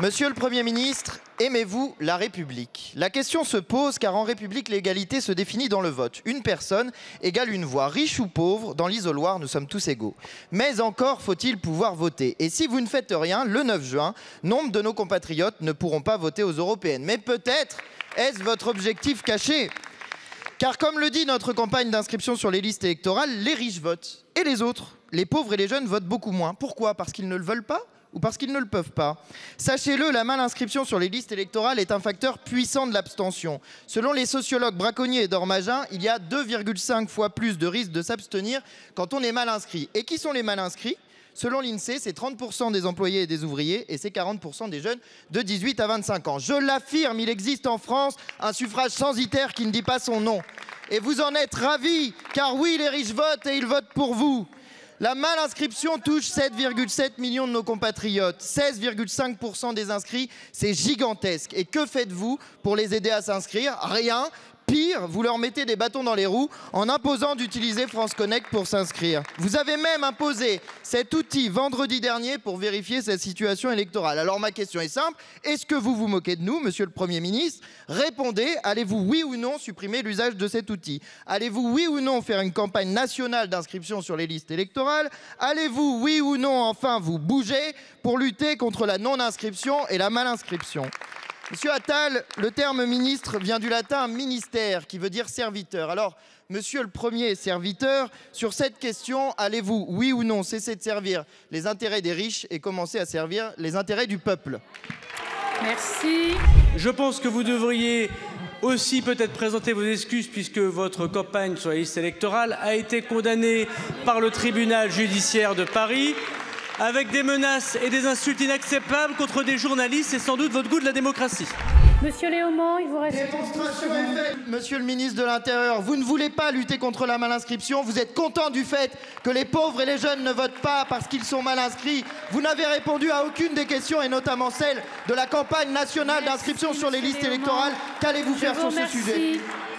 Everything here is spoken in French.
Monsieur le Premier ministre, aimez-vous la République? La question se pose car en République, l'égalité se définit dans le vote. Une personne égale une voix. Riche ou pauvre, dans l'isoloir, nous sommes tous égaux. Mais encore faut-il pouvoir voter. Et si vous ne faites rien, le 9 juin, nombre de nos compatriotes ne pourront pas voter aux européennes. Mais peut-être est-ce votre objectif caché? Car comme le dit notre campagne d'inscription sur les listes électorales, les riches votent. Et les autres, les pauvres et les jeunes, votent beaucoup moins. Pourquoi? Parce qu'ils ne le veulent pas? Ou parce qu'ils ne le peuvent pas? Sachez-le, la mal-inscription sur les listes électorales est un facteur puissant de l'abstention. Selon les sociologues Braconnier et Dormagin, il y a 2,5 fois plus de risques de s'abstenir quand on est mal inscrit. Et qui sont les mal inscrits? Selon l'INSEE, c'est 30% des employés et des ouvriers et c'est 40% des jeunes de 18 à 25 ans. Je l'affirme, il existe en France un suffrage censitaire qui ne dit pas son nom. Et vous en êtes ravis, car oui, les riches votent et ils votent pour vous. La mal-inscription touche 7,7 millions de nos compatriotes. 16,5% des inscrits, c'est gigantesque. Et que faites-vous pour les aider à s'inscrire? Rien. Pire, vous leur mettez des bâtons dans les roues en imposant d'utiliser France Connect pour s'inscrire. Vous avez même imposé cet outil vendredi dernier pour vérifier sa situation électorale. Alors ma question est simple, est-ce que vous vous moquez de nous, monsieur le Premier ministre? Répondez, allez-vous oui ou non supprimer l'usage de cet outil? Allez-vous oui ou non faire une campagne nationale d'inscription sur les listes électorales? Allez-vous oui ou non enfin vous bouger pour lutter contre la non-inscription et la mal-inscription? Monsieur Attal, le terme ministre vient du latin ministère, qui veut dire serviteur. Alors, monsieur le premier serviteur, sur cette question, allez-vous, oui ou non, cesser de servir les intérêts des riches et commencer à servir les intérêts du peuple? Merci. Je pense que vous devriez aussi peut-être présenter vos excuses puisque votre campagne sur la liste électorale a été condamnée par le tribunal judiciaire de Paris avec des menaces et des insultes inacceptables contre des journalistes. C'est sans doute votre goût de la démocratie. Monsieur Léaumont, il vous reste... Démonstration est faite, monsieur le ministre de l'Intérieur. Vous ne voulez pas lutter contre la mal-inscription. Vous êtes content du fait que les pauvres et les jeunes ne votent pas parce qu'ils sont mal inscrits. Vous n'avez répondu à aucune des questions, et notamment celle de la campagne nationale d'inscription sur les listes électorales. Qu'allez-vous faire sur ce sujet?